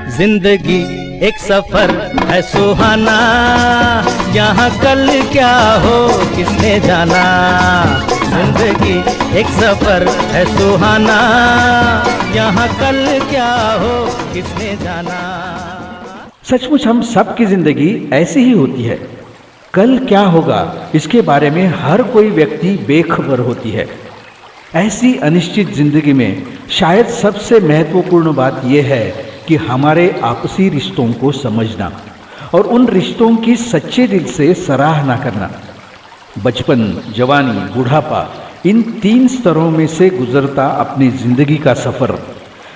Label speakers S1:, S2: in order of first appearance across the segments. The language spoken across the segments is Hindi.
S1: जिंदगी एक सफर है सुहाना, यहाँ कल क्या हो किसने जाना। जिंदगी एक सफर है सुहाना, यहाँ कल क्या हो किसने जाना।
S2: सचमुच हम सब की जिंदगी ऐसी ही होती है। कल क्या होगा इसके बारे में हर कोई व्यक्ति बेखबर होती है। ऐसी अनिश्चित जिंदगी में शायद सबसे महत्वपूर्ण बात यह है कि हमारे आपसी रिश्तों को समझना और उन रिश्तों की सच्चे दिल से सराहना करना। बचपन, जवानी, बुढ़ापा, इन 3 स्तरों में से गुजरता अपनी जिंदगी का सफर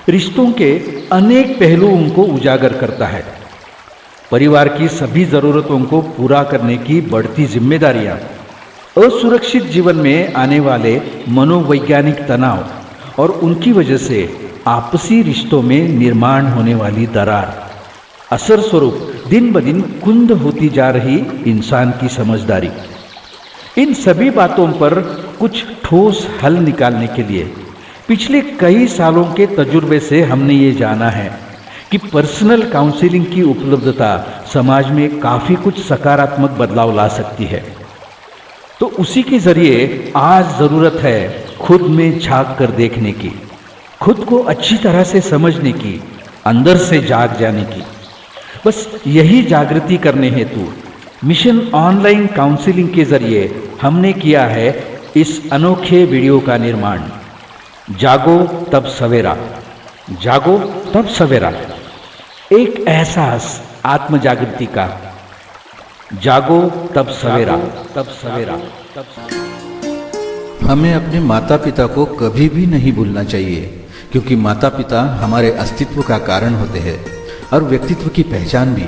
S2: रिश्तों के अनेक पहलुओं को उजागर करता है। परिवार की सभी जरूरतों को पूरा करने की बढ़ती जिम्मेदारियां, असुरक्षित जीवन में आने वाले मनोवैज्ञानिक तनाव और उनकी वजह से आपसी रिश्तों में निर्माण होने वाली दरार, असर स्वरूप दिन ब दिन कुंद होती जा रही इंसान की समझदारी। इन सभी बातों पर कुछ ठोस हल निकालने के लिए पिछले कई सालों के तजुर्बे से हमने ये जाना है कि पर्सनल काउंसलिंग की उपलब्धता समाज में काफ़ी कुछ सकारात्मक बदलाव ला सकती है। तो उसी के जरिए आज ज़रूरत है खुद में झांक कर देखने की, खुद को अच्छी तरह से समझने की, अंदर से जाग जाने की। बस यही जागृति करने हेतु मिशन ऑनलाइन काउंसलिंग के जरिए हमने किया है इस अनोखे वीडियो का निर्माण। जागो तब सवेरा, जागो तब सवेरा, एक एहसास आत्म जागृति का। जागो तब सवेरा, तब सवेरा, तब।
S3: हमें अपने माता पिता को कभी भी नहीं भूलना चाहिए, क्योंकि माता पिता हमारे अस्तित्व का कारण होते हैं और व्यक्तित्व की पहचान भी।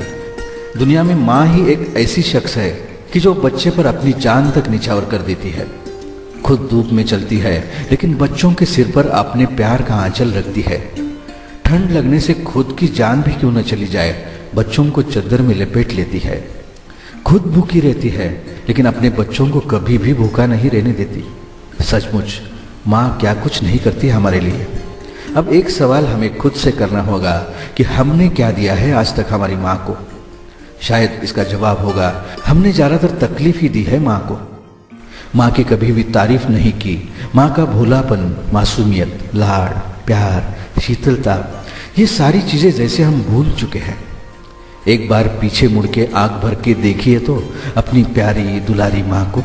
S3: दुनिया में माँ ही एक ऐसी शख्स है कि जो बच्चे पर अपनी जान तक निछावर कर देती है। खुद धूप में चलती है लेकिन बच्चों के सिर पर अपने प्यार का आंचल रखती है। ठंड लगने से खुद की जान भी क्यों न चली जाए, बच्चों को चद्दर में लपेट लेती है। खुद भूखी रहती है लेकिन अपने बच्चों को कभी भी भूखा नहीं रहने देती। सचमुच माँ क्या कुछ नहीं करती हमारे लिए। अब एक सवाल हमें खुद से करना होगा कि हमने क्या दिया है आज तक हमारी माँ को। शायद इसका जवाब होगा, हमने ज़्यादातर तकलीफ ही दी है माँ को। माँ की कभी भी तारीफ नहीं की। माँ का भोलापन, मासूमियत, लाड़, प्यार, शीतलता, ये सारी चीज़ें जैसे हम भूल चुके हैं। एक बार पीछे मुड़ के आंख भर के देखिए तो अपनी प्यारी दुलारी माँ को।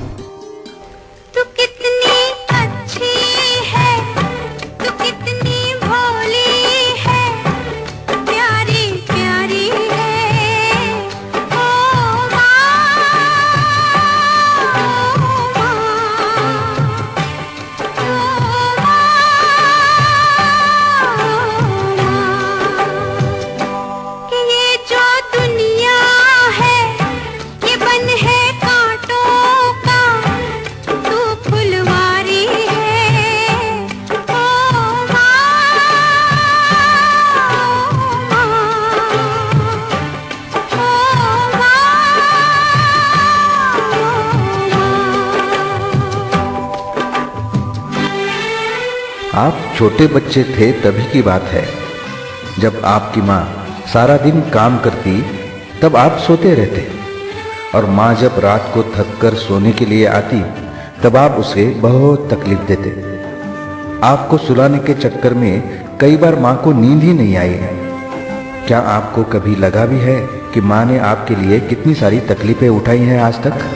S3: आप छोटे बच्चे थे तभी की बात है, जब आपकी माँ सारा दिन काम करती तब आप सोते रहते, और माँ जब रात को थक कर सोने के लिए आती तब आप उसे बहुत तकलीफ देते। आपको सुलाने के चक्कर में कई बार माँ को नींद ही नहीं आई। क्या आपको कभी लगा भी है कि माँ ने आपके लिए कितनी सारी तकलीफें उठाई हैं आज तक?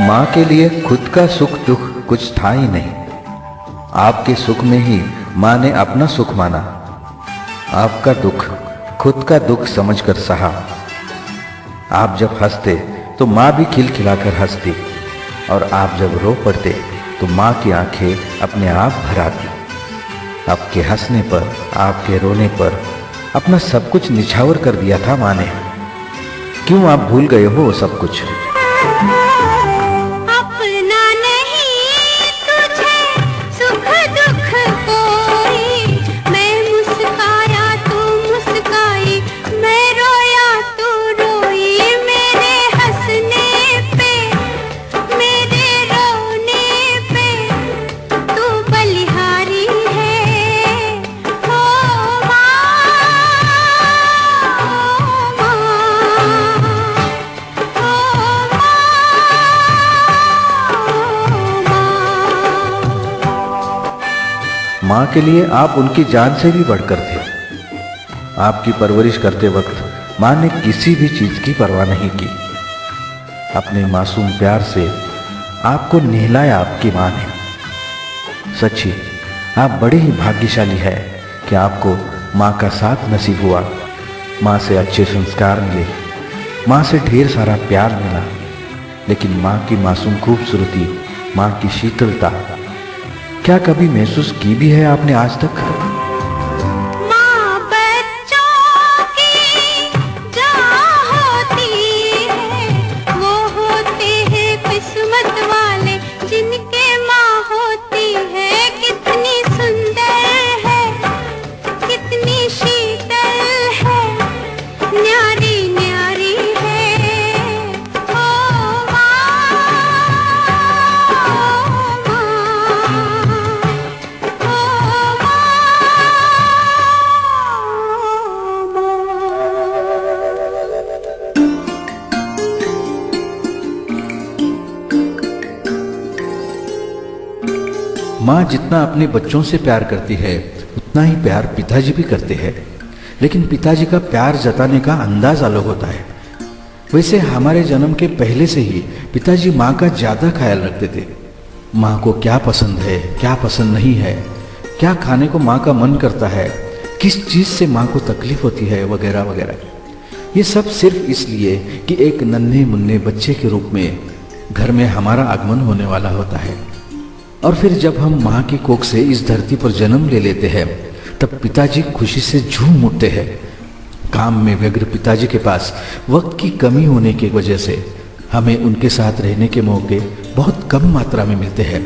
S3: माँ के लिए खुद का सुख दुख कुछ था ही नहीं। आपके सुख में ही माँ ने अपना सुख माना। आपका दुख खुद का दुख समझकर सहा। आप जब हंसते तो माँ भी खिलखिलाकर हंसती, और आप जब रो पड़ते तो माँ की आंखें अपने आप भर आती। आपके हंसने पर, आपके रोने पर अपना सब कुछ निछावर कर दिया था माँ ने। क्यों आप भूल गए हो वो सब कुछ?
S4: अपना नहीं तुझे सुख दुख कोई, मैं मुस्काया तू मुस्काई, मैं रोया तू रोई, मेरे हंसने पे मेरे रोने पे तू बलिहारी है। ओ माँ,
S3: माँ के लिए आप उनकी जान से भी बढ़कर थे। आपकी परवरिश करते वक्त माँ ने किसी भी चीज की परवाह नहीं की। अपने मासूम प्यार से आपको नहलाया आपकी माँ ने। सच्ची आप बड़े ही भाग्यशाली है कि आपको माँ का साथ नसीब हुआ। माँ से अच्छे संस्कार मिले, माँ से ढेर सारा प्यार मिला। लेकिन माँ की मासूम खूबसूरती, माँ की शीतलता क्या कभी महसूस की भी है आपने आज तक?
S4: माँ बच्चों की जहाँ होती है, वो होते हैं किस्मत वाले जिनके माँ होती है। कितनी सुंदर है, कितनी शीतल है, न्यारी न्यारी है। ओ माँ,
S3: माँ जितना अपने बच्चों से प्यार करती है उतना ही प्यार पिताजी भी करते हैं। लेकिन पिताजी का प्यार जताने का अंदाज अलग होता है। वैसे हमारे जन्म के पहले से ही पिताजी माँ का ज्यादा ख्याल रखते थे। माँ को क्या पसंद है, क्या पसंद नहीं है, क्या खाने को माँ का मन करता है, किस चीज से माँ को तकलीफ होती है, वगैरह वगैरह। ये सब सिर्फ इसलिए कि एक नन्हे मुन्ने बच्चे के रूप में घर में हमारा आगमन होने वाला होता है। और फिर जब हम माँ की कोख से इस धरती पर जन्म ले लेते हैं तब पिताजी खुशी से झूम उठते हैं। काम में व्यग्र पिताजी के पास वक्त की कमी होने की वजह से हमें उनके साथ रहने के मौके बहुत कम मात्रा में मिलते हैं।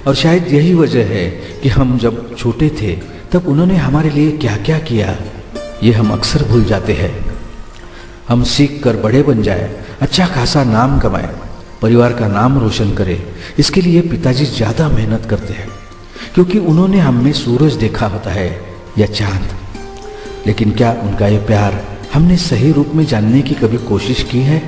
S3: और शायद यही वजह है कि हम जब छोटे थे तब उन्होंने हमारे लिए क्या क्या किया ये हम अक्सर भूल जाते हैं। हम सीख कर बड़े बन जाए, अच्छा खासा नाम कमाए, परिवार का नाम रोशन करे, इसके लिए पिताजी ज्यादा मेहनत करते हैं क्योंकि उन्होंने हम में सूरज देखा होता है या चांद। लेकिन क्या उनका ये प्यार हमने सही रूप में जानने की कभी कोशिश की है?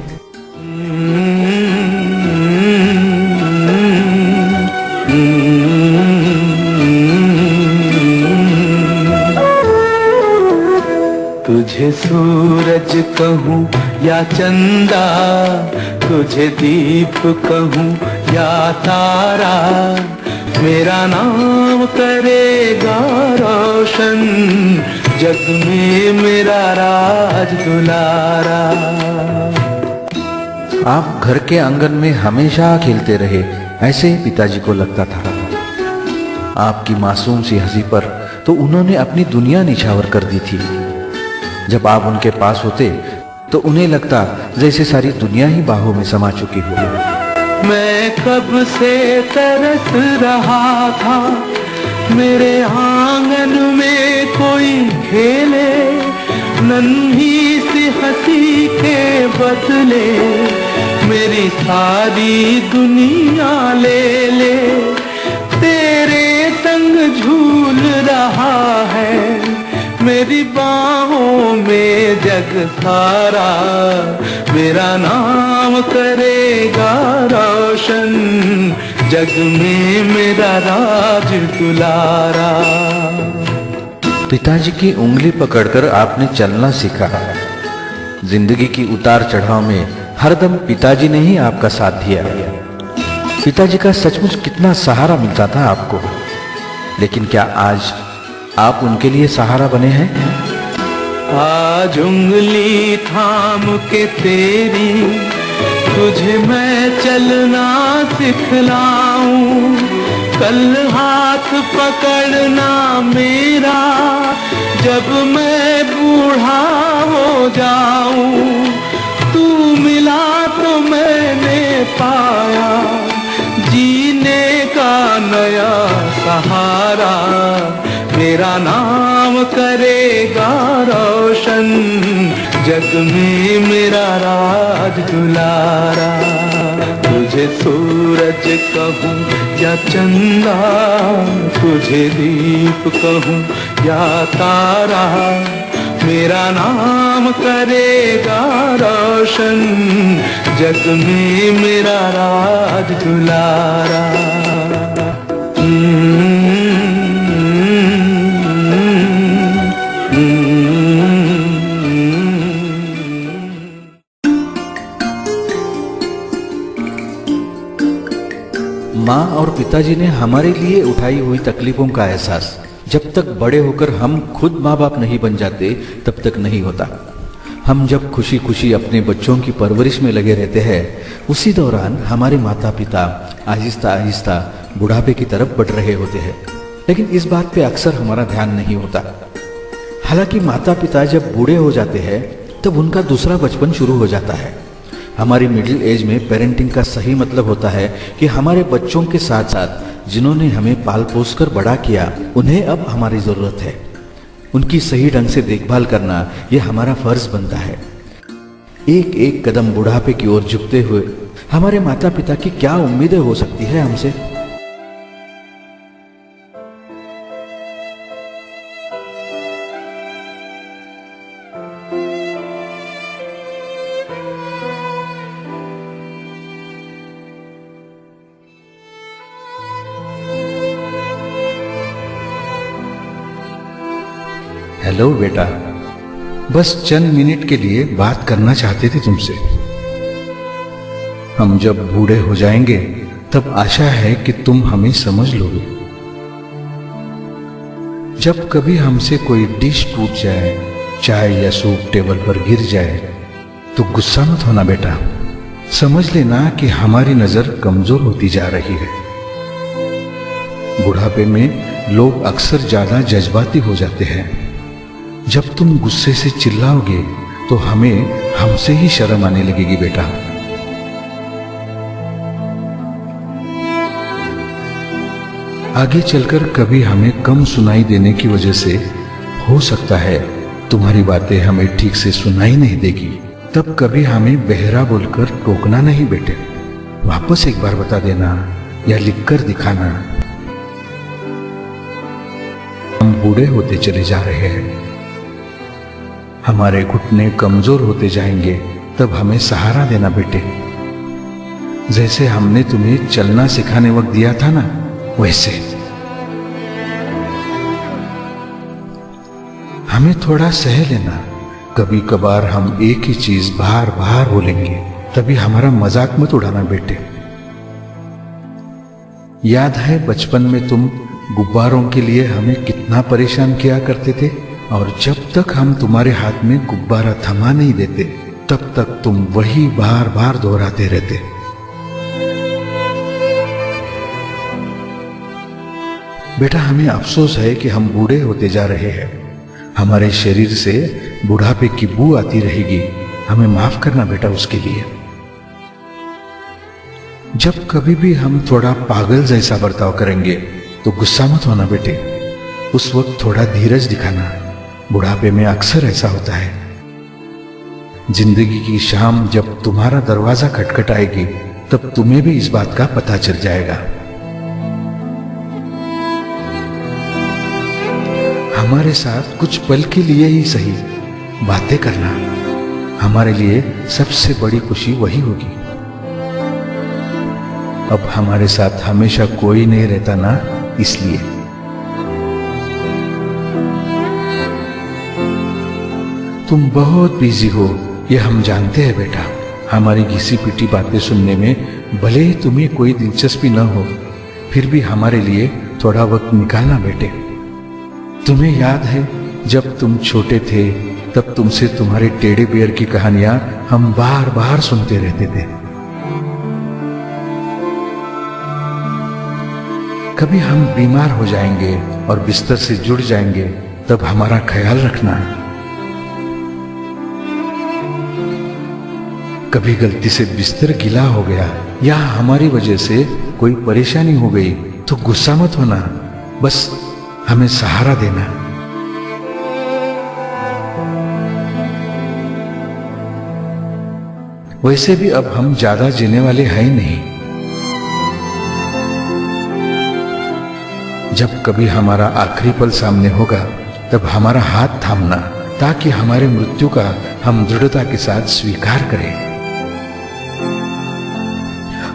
S5: तुझे सूरज कहूँ या चंदा, तुझे दीप कहूँ या तारा, मेरा नाम करेगा रोशन, जग में मेरा राज दुलारा।
S3: आप घर के आंगन में हमेशा खेलते रहे, ऐसे ही पिताजी को लगता था। आपकी मासूम सी हंसी पर तो उन्होंने अपनी दुनिया निछावर कर दी थी। जब आप उनके पास होते तो उन्हें लगता जैसे सारी दुनिया ही बाहों में समा चुकी हो।
S5: मैं कब से तरस रहा था मेरे आंगन में कोई खेले, नन्ही सी हंसी के बदले मेरी सारी दुनिया ले ले। तेरे संग झूल रहा है मेरी बाहों में जग सारा, मेरा नाम करेगा रोशन, जग में मेरा राज दुलारा।
S3: पिताजी की उंगली पकड़कर आपने चलना सीखा। जिंदगी की उतार चढ़ाव में हरदम पिताजी ने ही आपका साथ दिया। पिताजी का सचमुच कितना सहारा मिलता था आपको। लेकिन क्या आज आप उनके लिए सहारा बने हैं?
S5: आज उंगली थाम के तेरी तुझे मैं चलना सिखलाऊं, कल हाथ पकड़ना मेरा जब मैं बूढ़ा हो जाऊं, तू मिला तो मैंने पाया जीने का नया सहारा। मेरा नाम करेगा रोशन, जग में मेरा राज दुलारा। तुझे सूरज कहूँ या चंदा, तुझे दीप कहूँ या तारा, मेरा नाम करेगा रोशन, जग में मेरा राज दुलारा।
S3: माँ और पिताजी ने हमारे लिए उठाई हुई तकलीफों का एहसास जब तक बड़े होकर हम खुद माँ बाप नहीं बन जाते तब तक नहीं होता। हम जब खुशी खुशी अपने बच्चों की परवरिश में लगे रहते हैं, उसी दौरान हमारे माता पिता आहिस्ता आहिस्ता बुढ़ापे की तरफ बढ़ रहे होते हैं, लेकिन इस बात पे अक्सर हमारा ध्यान नहीं होता। हालांकि माता पिता जब बूढ़े हो जाते हैं तब उनका दूसरा बचपन शुरू हो जाता है। हमारी मिडिल एज में पेरेंटिंग का सही मतलब होता है कि हमारे बच्चों के साथ साथ जिन्होंने हमें पाल पोस कर बड़ा किया, उन्हें अब हमारी ज़रूरत है। उनकी सही ढंग से देखभाल करना यह हमारा फर्ज बनता है। एक एक कदम बुढ़ापे की ओर झुकते हुए हमारे माता पिता की क्या उम्मीदें हो सकती है हमसे।
S2: हेलो बेटा, बस चंद मिनट के लिए बात करना चाहते थे तुमसे। हम जब बूढ़े हो जाएंगे तब आशा है कि तुम हमें समझ लोगे। जब कभी हमसे कोई डिश टूट जाए, चाय या सूप टेबल पर गिर जाए, तो गुस्सा मत होना बेटा। समझ लेना कि हमारी नजर कमजोर होती जा रही है। बुढ़ापे में लोग अक्सर ज्यादा जज्बाती हो जाते हैं। जब तुम गुस्से से चिल्लाओगे तो हमें हमसे ही शर्म आने लगेगी बेटा। आगे चलकर कभी हमें कम सुनाई देने की वजह से हो सकता है तुम्हारी बातें हमें ठीक से सुनाई नहीं देगी। तब कभी हमें बहरा बोलकर टोकना नहीं बेटे। वापस एक बार बता देना या लिखकर दिखाना। हम बूढ़े होते चले जा रहे हैं, हमारे घुटने कमजोर होते जाएंगे, तब हमें सहारा देना बेटे। जैसे हमने तुम्हें चलना सिखाने वक्त दिया था ना, वैसे। हमें थोड़ा सह लेना। कभी कभार हम एक ही चीज बार बार बोलेंगे, तभी हमारा मजाक मत उड़ाना बेटे। याद है बचपन में तुम गुब्बारों के लिए हमें कितना परेशान किया करते थे, और जब तक हम तुम्हारे हाथ में गुब्बारा थमा नहीं देते तब तक तुम वही बार बार दोहराते रहते। बेटा, हमें अफसोस है कि हम बूढ़े होते जा रहे हैं। हमारे शरीर से बुढ़ापे की बू आती रहेगी। हमें माफ करना बेटा उसके लिए। जब कभी भी हम थोड़ा पागल जैसा बर्ताव करेंगे तो गुस्सा मत होना बेटे। उस वक्त थोड़ा धीरज दिखाना। बुढ़ापे में अक्सर ऐसा होता है। जिंदगी की शाम जब तुम्हारा दरवाजा खटखटाएगी तब तुम्हें भी इस बात का पता चल जाएगा। हमारे साथ कुछ पल के लिए ही सही बातें करना हमारे लिए सबसे बड़ी खुशी वही होगी। अब हमारे साथ हमेशा कोई नहीं रहता ना, इसलिए। तुम बहुत बिजी हो, ये हम जानते हैं बेटा। हमारी घिसी पिटी बातें सुनने में भले ही तुम्हें कोई दिलचस्पी न हो, फिर भी हमारे लिए थोड़ा वक्त निकालना बेटे। तुम्हें याद है जब तुम छोटे थे तब तुमसे तुम्हारे टेढ़े बियर की कहानियां हम बार बार सुनते रहते थे। कभी हम बीमार हो जाएंगे और बिस्तर से जुड़ जाएंगे
S3: तब हमारा ख्याल रखना। कभी गलती से बिस्तर गीला हो गया या हमारी वजह से कोई परेशानी हो गई तो गुस्सा मत होना, बस हमें सहारा देना। वैसे भी अब हम ज्यादा जीने वाले हैं ही नहीं। जब कभी हमारा आखिरी पल सामने होगा तब हमारा हाथ थामना, ताकि हमारे मृत्यु का हम दृढ़ता के साथ स्वीकार करें।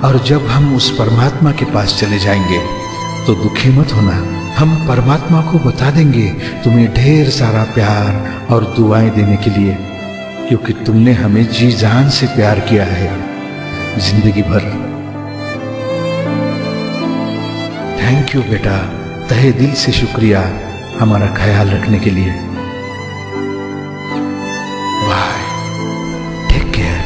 S3: और जब हम उस परमात्मा के पास चले जाएंगे तो दुखी मत होना, हम परमात्मा को बता देंगे तुम्हें ढेर सारा प्यार और दुआएं देने के लिए, क्योंकि तुमने हमें जी जान से प्यार किया है जिंदगी भर। थैंक यू बेटा, तहे दिल से शुक्रिया हमारा ख्याल रखने के लिए। Bye, take care.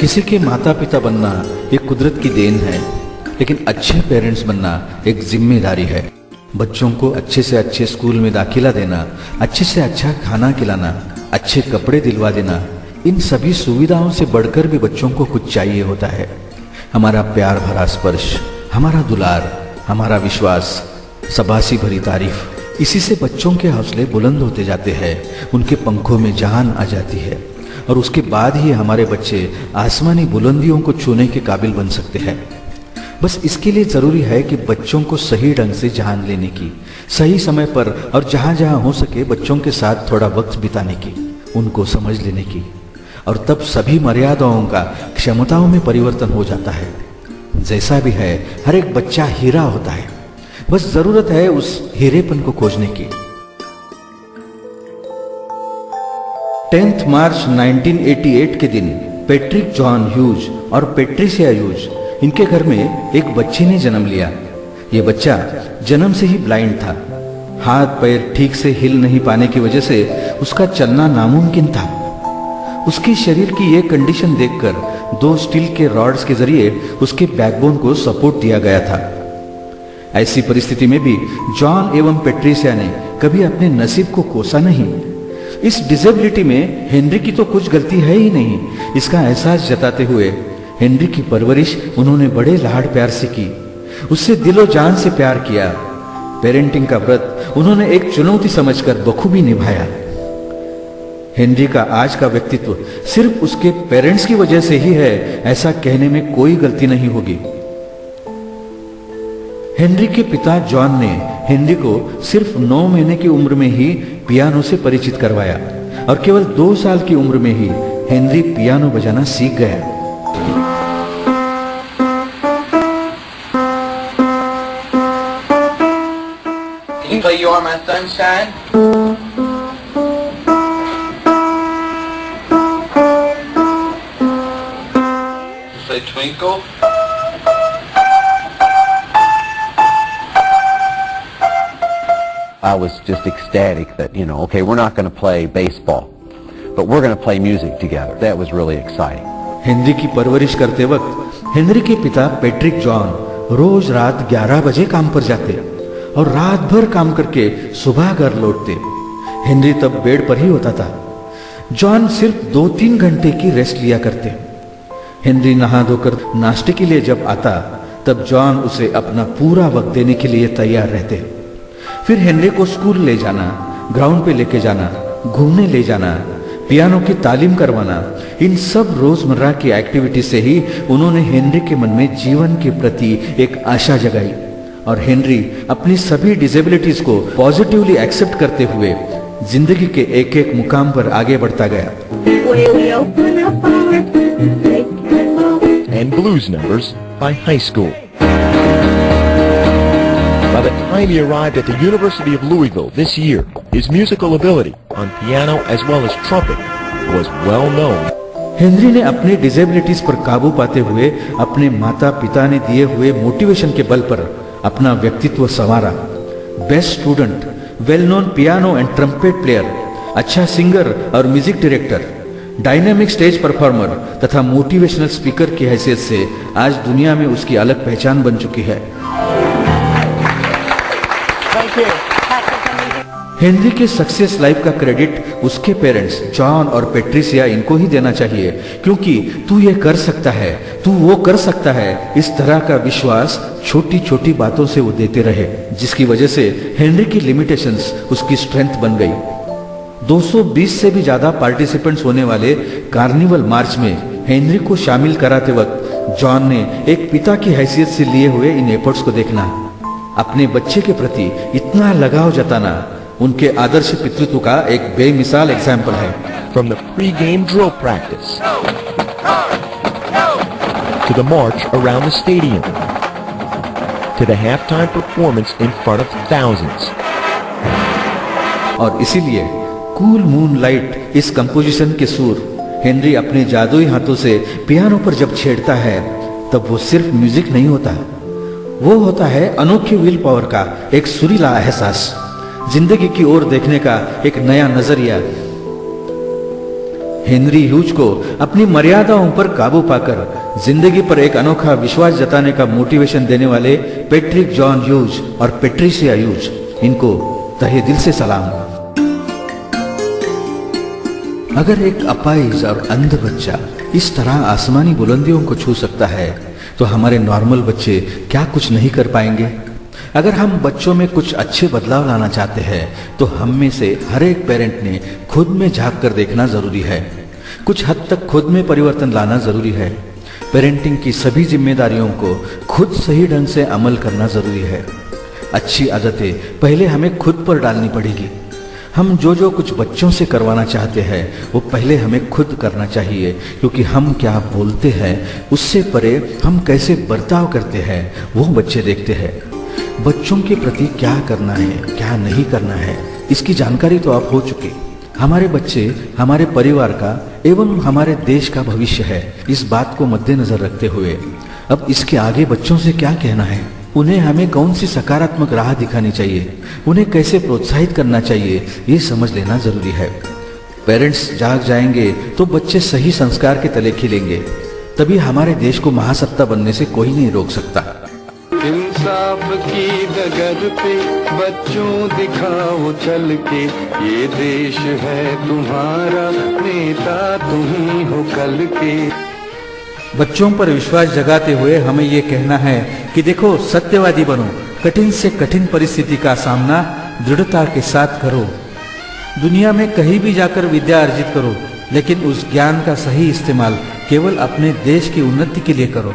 S3: किसी के माता पिता बनना एक कुदरत की देन है, लेकिन अच्छे पेरेंट्स बनना एक जिम्मेदारी है। बच्चों को अच्छे से अच्छे स्कूल में दाखिला देना, अच्छे से अच्छा खाना खिलाना, अच्छे कपड़े दिलवा देना, इन सभी सुविधाओं से बढ़कर भी बच्चों को कुछ चाहिए होता है। हमारा प्यार भरा स्पर्श, हमारा दुलार, हमारा विश्वास, शाबाशी भरी तारीफ। इसी से बच्चों के हौसले बुलंद होते जाते हैं, उनके पंखों में जान आ जाती है, और उसके बाद ही हमारे बच्चे आसमानी बुलंदियों को छूने के काबिल बन सकते हैं। बस इसके लिए जरूरी है कि बच्चों को सही ढंग से जान लेने की, सही समय पर और जहां जहां हो सके बच्चों के साथ थोड़ा वक्त बिताने की, उनको समझ लेने की, और तब सभी मर्यादाओं का क्षमताओं में परिवर्तन हो जाता है। जैसा भी है, हर एक बच्चा हीरा होता है, बस जरूरत है उस हीरेपन को खोजने की। 10 मार्च 1988 के दिन पैट्रिक जॉन ह्यूज और पैट्रिसिया ह्यूज, इनके घर में एक बच्ची ने जन्म लिया। ये बच्चा जन्म से ही ब्लाइंड था। हाथ पैर ठीक से हिल नहीं पाने की वजह से उसका चलना नामुमकिन था। उसके शरीर की यह कंडीशन देखकर 2 स्टील के रॉड्स के जरिए उसके बैकबोन को सपोर्ट दिया गया था। ऐसी परिस्थिति में भी जॉन एवं पैट्रिसिया ने कभी अपने नसीब को कोसा नहीं। इस डिसेबिलिटी में हेनरी की तो कुछ गलती है ही नहीं, इसका एहसास जताते हुए हेनरी की परवरिश उन्होंने बड़े लाड प्यार से की, उससे दिलो जान से प्यार किया। पेरेंटिंग का व्रत उन्होंने एक चुनौती समझकर बखूबी निभाया। हेनरी का आज का व्यक्तित्व सिर्फ उसके पेरेंट्स की वजह से ही है, ऐसा कहने में कोई गलती नहीं होगी। हेनरी के पिता जॉन ने हेनरी को सिर्फ 9 महीने की उम्र में ही पियानो से परिचित करवाया, और केवल 2 साल की उम्र में ही हेनरी पियानो बजाना सीख गया।
S6: Can you play You Are My Sunshine? Play Twinkle?
S7: I was just ecstatic that, okay, we're not going to play baseball, but we're going to play music together. That was really exciting.
S3: Henry की परवरिश करते वक्त हेनरी के पिता पैट्रिक जॉन रोज रात 11 बजे काम पर जाते और रात भर काम करके सुबह घर लौटते। हेनरी तब बेड पर ही होता था। जॉन सिर्फ 2-3 घंटे की रेस्ट लिया करते। हेनरी नहा धोकर नाश्ते के लिए जब आता तब जॉन उसे अपना पूरा वक्त देने के लिए तैयार रहते। फिर हेनरी को स्कूल ले जाना, ग्राउंड पे लेके जाना, घूमने ले जाना, पियानो की तालीम करवाना, इन सब रोजमर्रा की एक्टिविटी से ही उन्होंने हेनरी के मन में जीवन के प्रति एक आशा जगाई और हेनरी अपनी सभी डिसेबिलिटीज को पॉजिटिवली एक्सेप्ट करते हुए जिंदगी के एक एक मुकाम पर आगे बढ़ता गया।
S8: And blues numbers by high school. By the time he arrived at the University of Louisville this year, his musical ability on piano as well as trumpet was well known.
S3: Henry ने अपनी डिसेबिलिटीज पर काबू पाते हुए अपने माता पिता ने दिए हुए मोटिवेशन के बल पर अपना व्यक्तित्व संवारा। Best student, well known piano and trumpet player, अच्छा सिंगर और music director, dynamic stage performer तथा मोटिवेशनल स्पीकर की हैसियत से आज दुनिया में उसकी अलग पहचान बन चुकी है। हेनरी के सक्सेस लाइफ का क्रेडिट उसके पेरेंट्स जॉन और पेट्रिसिया इनको ही देना चाहिए, क्योंकि तू ये कर सकता है, तू वो कर सकता है, इस तरह का विश्वास छोटी छोटी बातों से वो देते रहे, जिसकी वजह से हेनरी की लिमिटेशंस उसकी स्ट्रेंथ बन गई। 220 से भी ज्यादा पार्टिसिपेंट्स होने वाले कार्निवल मार्च में हेनरी को शामिल कराते वक्त जॉन ने एक पिता की हैसियत से लिए हुए इन एफर्ट्स को देखना, अपने बच्चे के प्रति इतना लगाव जताना उनके आदर्श पितृत्व का एक बेमिसाल एग्जाम्पल है।
S8: From the pre-game drill practice to the march around the stadium to the halftime performance in front of thousands.
S3: और इसीलिए कूल मून लाइट इस कंपोजिशन के सुर हेनरी अपने जादुई हाथों से पियानो पर जब छेड़ता है तब वो सिर्फ म्यूजिक नहीं होता, वो होता है अनोखी विल पावर का एक सुरीला एहसास, जिंदगी की ओर देखने का एक नया नजरिया। हेनरी ह्यूज को अपनी मर्यादाओं पर काबू पाकर जिंदगी पर एक अनोखा विश्वास जताने का मोटिवेशन देने वाले पैट्रिक जॉन ह्यूज और पेट्रिसिया ह्यूज, इनको तहे दिल से सलाम। अगर एक अपाहिज और अंध बच्चा इस तरह आसमानी बुलंदियों को छू सकता है तो हमारे नॉर्मल बच्चे क्या कुछ नहीं कर पाएंगे। अगर हम बच्चों में कुछ अच्छे बदलाव लाना चाहते हैं तो हम में से हर एक पेरेंट ने खुद में झांक कर देखना जरूरी है, कुछ हद तक खुद में परिवर्तन लाना जरूरी है। पेरेंटिंग की सभी जिम्मेदारियों को खुद सही ढंग से अमल करना जरूरी है। अच्छी आदतें पहले हमें खुद पर डालनी पड़ेगी। हम जो कुछ बच्चों से करवाना चाहते हैं वो पहले हमें खुद करना चाहिए, क्योंकि हम क्या बोलते हैं उससे परे हम कैसे बर्ताव करते हैं वो बच्चे देखते हैं। बच्चों के प्रति क्या करना है क्या नहीं करना है इसकी जानकारी तो आप हो चुके। हमारे बच्चे हमारे परिवार का एवं हमारे देश का भविष्य है। इस बात को मद्देनजर रखते हुए अब इसके आगे बच्चों से क्या कहना है, उन्हें हमें कौन सी सकारात्मक राह दिखानी चाहिए, उन्हें कैसे प्रोत्साहित करना चाहिए, ये समझ लेना जरूरी है। पेरेंट्स जाग जाएंगे तो बच्चे सही संस्कार के तले खिलेंगे, तभी हमारे देश को महासत्ता बनने से कोई नहीं रोक सकता।
S5: इंसाफ की डगर पे बच्चों दिखाओ चल के, ये देश है तुम्हारा, नेता तुम ही हो कल के।
S3: बच्चों पर विश्वास जगाते हुए हमें ये कहना है कि देखो सत्यवादी बनो, कठिन से कठिन परिस्थिति का सामना दृढ़ता के साथ करो। दुनिया में कहीं भी जाकर विद्या अर्जित करो, लेकिन उस ज्ञान का सही इस्तेमाल केवल अपने देश की उन्नति के लिए करो।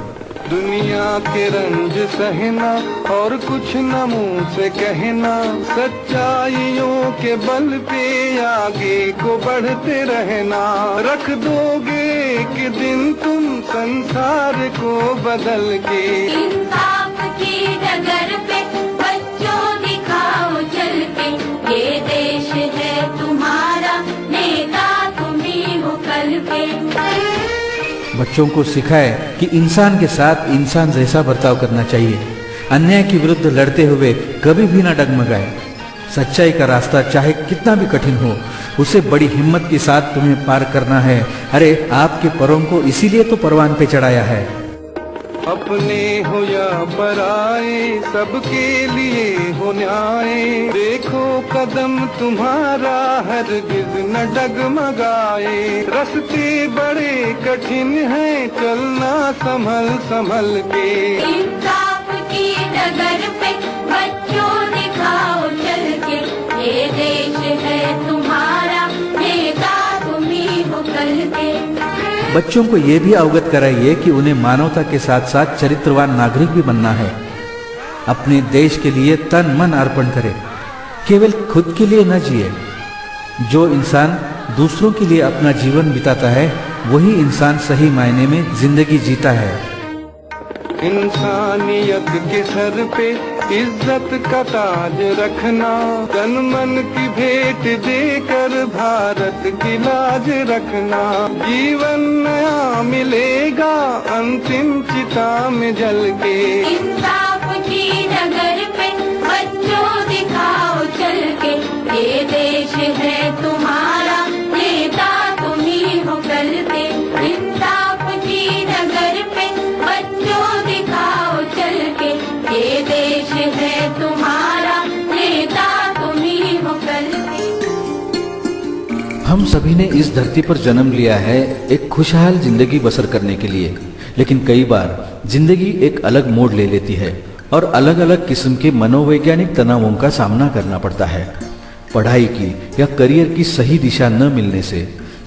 S5: दुनिया के रंज सहना और कुछ न मुंह से कहना, सच्चाइयों के बल पे आगे को बढ़ते रहना। रख दोगे एक दिन तुम संसार को बदल के,
S4: इंसाफ की डगर पे बच्चों दिखाओ चल के, ये देश है तुम्हारा, नेता तुम ही हो कल के।
S3: बच्चों को सिखाए कि इंसान के साथ इंसान जैसा बर्ताव करना चाहिए, अन्याय के विरुद्ध लड़ते हुए कभी भी ना डगमगाए। सच्चाई का रास्ता चाहे कितना भी कठिन हो, उसे बड़ी हिम्मत के साथ तुम्हें पार करना है। अरे आपके परों को इसीलिए तो परवान पे चढ़ाया है।
S5: अपने हो या पराए सबके लिए हो न्याय, देखो कदम तुम्हारा हरगिज न डगमगाए। रास्ते बड़े कठिन हैं चलना संभल संभल के,
S4: इंसाफ की डगर पे बच्चों दिखाओ चल के, ये देश है तुम्हारा, नेता तुम ही हो कल के।
S3: बच्चों को ये भी अवगत कराइए कि उन्हें मानवता के साथ साथ चरित्रवान नागरिक भी बनना है। अपने देश के लिए तन मन अर्पण करे, केवल खुद के लिए न जिए। जो इंसान दूसरों के लिए अपना जीवन बिताता है वही इंसान सही मायने में जिंदगी जीता है।
S5: इंसानियत के सर पे इज्जत का ताज रखना, तन मन की भेंट देकर भारत की लाज रखना। जीवन नया मिलेगा अंतिम चिता में जल के।
S4: इंसाफ की डगर पे बच्चों दिखाओ चल के, ये देश है तुम्हारा, नेता तुम ही हो कल के। इंसाफ की डगर पे बच्चों दिखाओ चल के, ये देश है तुम्हारा, नेता तुम ही हो कल के।
S3: हम सभी ने इस धरती पर जन्म लिया है एक खुशहाल जिंदगी बसर करने के लिए, लेकिन कई बार जिंदगी एक अलग मोड़ ले लेती है और अलग अलग किस्म के मनोवैज्ञानिक तनावों का सामना करना पड़ता है। पढ़ाई की या करियर की सही दिशा न मिलने से,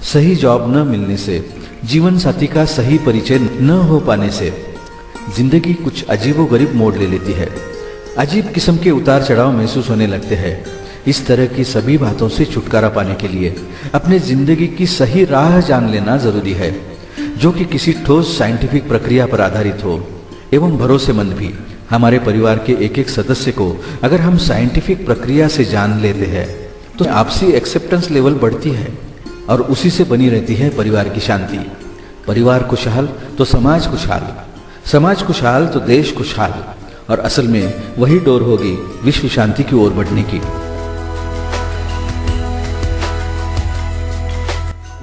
S3: सही जॉब न मिलने से, जीवन साथी का सही परिचय न हो पाने से जिंदगी कुछ अजीबोगरीब मोड़ ले लेती है। अजीब किस्म के उतार चढ़ाव महसूस होने लगते हैं। इस तरह की सभी बातों से छुटकारा पाने के लिए अपने जिंदगी की सही राह जान लेना जरूरी है, जो कि किसी ठोस साइंटिफिक प्रक्रिया पर आधारित हो एवं भरोसेमंद भी। हमारे परिवार के एक एक सदस्य को अगर हम साइंटिफिक प्रक्रिया से जान लेते हैं तो आपसी एक्सेप्टेंस लेवल बढ़ती है और उसी से बनी रहती है परिवार की शांति। परिवार खुशहाल तो समाज खुशहाल, समाज खुशहाल तो देश खुशहाल, और असल में वही डोर होगी विश्व शांति की ओर बढ़ने की।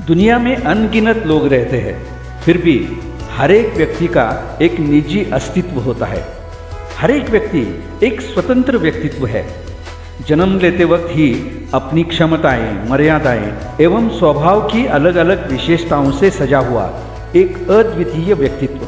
S2: दुनिया में अनगिनत लोग रहते हैं, फिर भी हर एक व्यक्ति का एक निजी अस्तित्व होता है। हर एक व्यक्ति एक स्वतंत्र व्यक्तित्व है। जन्म लेते वक्त ही अपनी क्षमताएं, मर्यादाएं एवं स्वभाव की अलग अलग विशेषताओं से सजा हुआ एक अद्वितीय व्यक्तित्व।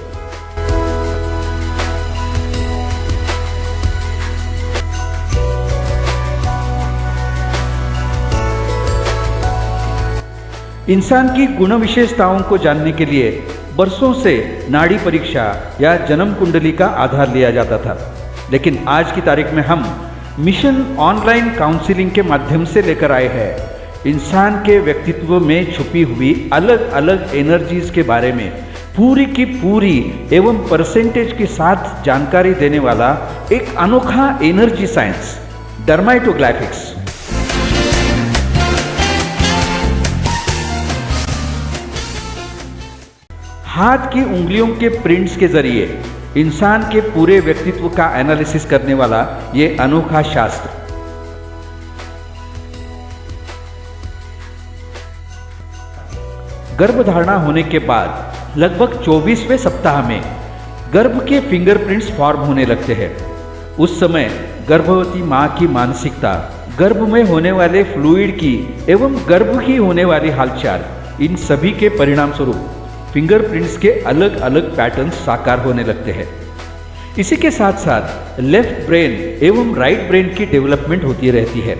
S2: इंसान की गुण विशेषताओं को जानने के लिए बरसों से नाड़ी परीक्षा या जन्म कुंडली का आधार लिया जाता था, लेकिन आज की तारीख में हम मिशन ऑनलाइन काउंसलिंग के माध्यम से लेकर आए हैं इंसान के व्यक्तित्व में छुपी हुई अलग अलग एनर्जीज के बारे में पूरी की पूरी एवं परसेंटेज के साथ जानकारी देने वाला एक अनोखा एनर्जी साइंस, डर्माटोग्राफिक्स। हाथ की उंगलियों के प्रिंट्स के जरिए इंसान के पूरे व्यक्तित्व का एनालिसिस करने वाला ये अनोखा शास्त्र गर्भधारणा होने के बाद लगभग 24वें सप्ताह में गर्भ के फिंगरप्रिंट्स फॉर्म होने लगते हैं। उस समय गर्भवती मां की मानसिकता, गर्भ में होने वाले फ्लूइड की एवं गर्भ की होने वाली हालचाल, इन सभी के परिणाम स्वरूप फिंगरप्रिंट्स के अलग अलग पैटर्न्स साकार होने लगते हैं। इसी के साथ साथ लेफ्ट ब्रेन एवं राइट ब्रेन की डेवलपमेंट होती रहती है।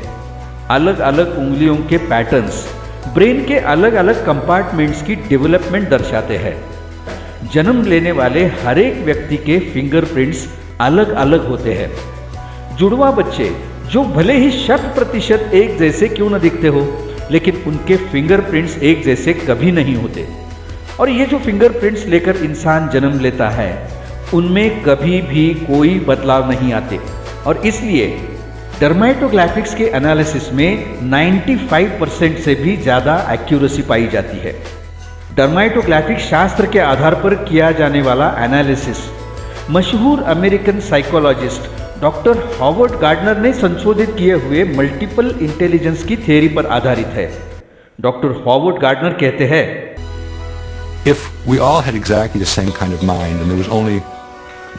S2: अलग अलग उंगलियों के पैटर्न्स ब्रेन के अलग अलग कंपार्टमेंट्स की डेवलपमेंट दर्शाते हैं। जन्म लेने वाले हर एक व्यक्ति के फिंगरप्रिंट्स अलग अलग होते हैं। जुड़वा बच्चे जो भले ही 100% एक जैसे क्यों न दिखते हो, लेकिन उनके फिंगरप्रिंट्स एक जैसे कभी नहीं होते। और ये जो फिंगरप्रिंट्स लेकर इंसान जन्म लेता है उनमें कभी भी कोई बदलाव नहीं आते, और इसलिए डर्माटोग्राफिक्स के एनालिसिस में 95% से भी ज़्यादा एक्यूरेसी पाई जाती है। डर्माटोग्राफिक शास्त्र के आधार पर किया जाने वाला एनालिसिस मशहूर American psychologist doctor Howard Gardner ने संशोधित किए हुए मल्टीपल इंटेलिजेंस की थ्योरी पर आधारित है। डॉक्टर हॉवर्ड गार्डनर कहते हैं,
S9: If we all had exactly the same kind of mind and there was only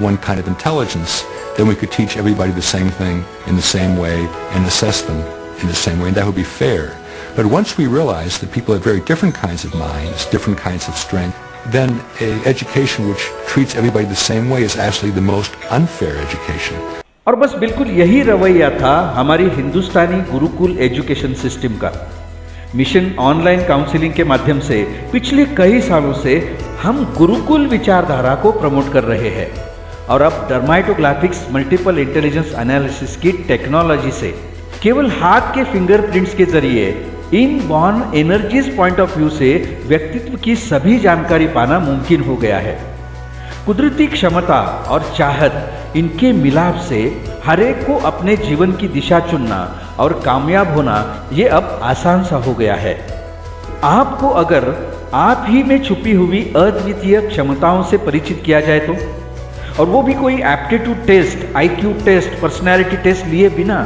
S9: one kind of intelligence, then we could teach everybody the same thing in the same way and assess them in the same way, and that would be fair. But once we realize that people have very different kinds of minds, different kinds of strength, then an education which treats everybody the same way is actually the most unfair education.
S2: और बस बिल्कुल यही रवैया था हमारी हिंदुस्तानी गुरुकुल एजुकेशन सिस्टम का। मिशन ऑनलाइन काउंसलिंग के माध्यम से पिछले कई सालों से हम गुरुकुल विचारधारा को प्रमोट कर रहे हैं। और अब डर्माटोग्राफिक्स मल्टीपल इंटेलिजेंस एनालिसिस की टेक्नोलॉजी से केवल हाथ के फिंगरप्रिंट्स के जरिए inborn energies point of view से व्यक्तित्व की सभी जानकारी पाना मुमकिन हो गया है। कुदरती क्षमता और चाहत, इनके मिलाप से हर एक को अपने जीवन की दिशा चुनना और कामयाब होना ये अब आसान सा हो गया है। आपको अगर आप ही में छुपी हुई अद्वितीय क्षमताओं से परिचित किया जाए तो, और वो भी कोई aptitude test, IQ test, personality test लिए बिना,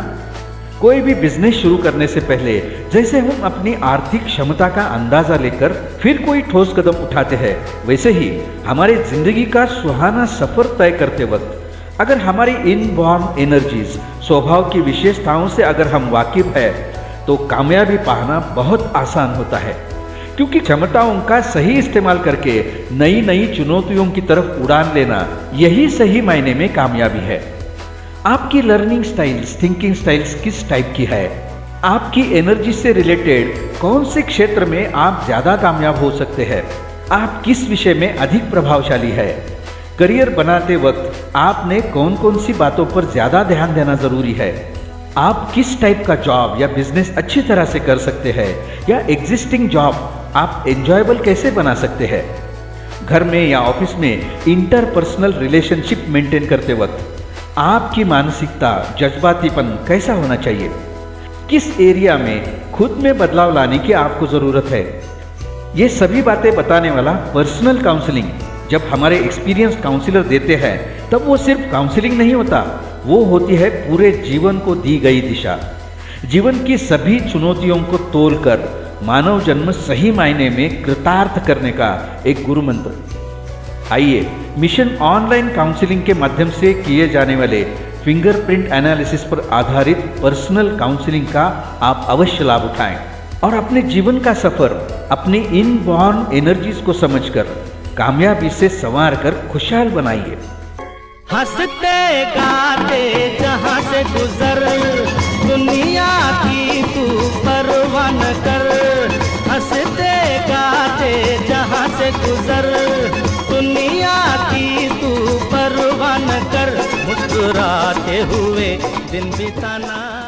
S2: कोई भी बिजनेस शुरू करने से पहले जैसे हम अपनी आर्थिक क्षमता का अंदाजा लेकर फिर कोई ठोस कदम उठाते हैं, वैसे ही हमारी जिंदगी का सुहाना सफर तय करते वक्त अगर हमारी इनबॉर्न एनर्जीज, स्वभाव की विशेषताओं से अगर हम वाकिफ है तो कामयाबी पाना बहुत आसान होता है, क्योंकि क्षमताओं का सही इस्तेमाल करके नई नई चुनौतियों की तरफ उड़ान लेना, यही सही मायने में कामयाबी है। आपकी लर्निंग स्टाइल्स, थिंकिंग स्टाइल्स किस टाइप की है? आपकी एनर्जी से रिलेटेड कौन से क्षेत्र में आप ज्यादा कामयाब हो सकते हैं? आप किस विषय में अधिक प्रभावशाली है? करियर बनाते वक्त आपने कौन कौन सी बातों पर ज्यादा ध्यान देना जरूरी है? आप किस टाइप का जॉब या बिजनेस अच्छी तरह से कर सकते हैं, या एग्जिस्टिंग जॉब आप एंजॉयबल कैसे बना सकते हैं? घर में या ऑफिस में इंटरपर्सनल रिलेशनशिप मेंटेन करते वक्त आपकी मानसिकता, जज्बातीपन कैसा होना चाहिए? किस एरिया में खुद में बदलाव लाने की आपको ज़रूरत है? ये सभी बातें बताने वाला पर्सनल काउंसलिंग जब हमारे एक्सपीरियंस काउंसलर देते हैं तब वो सिर्फ काउंसलिंग नहीं होता, वो होती है पूरे जीवन को दी गई दिशा। जीवन की सभी चुनौतियों को तोलकर मानव जन्म सही मायने में कृतार्थ करने का एक गुरु मंत्र। आइए मिशन ऑनलाइन काउंसलिंग के माध्यम से किए जाने वाले फिंगरप्रिंट एनालिसिस पर आधारित पर्सनल काउंसलिंग का आप अवश्य लाभ उठाएं और अपने जीवन का सफर अपनी इनबॉर्न एनर्जीज को समझकर कामयाबी से संवार कर खुशहाल बनाइए।
S1: हंसते गाते जहाँ से गुजर, दुनिया की तू परवाह न कर। हंसते गाते जहाँ से गुजर, दुनिया की तू परवाह न कर। मुस्कुराते हुए दिन बिताना।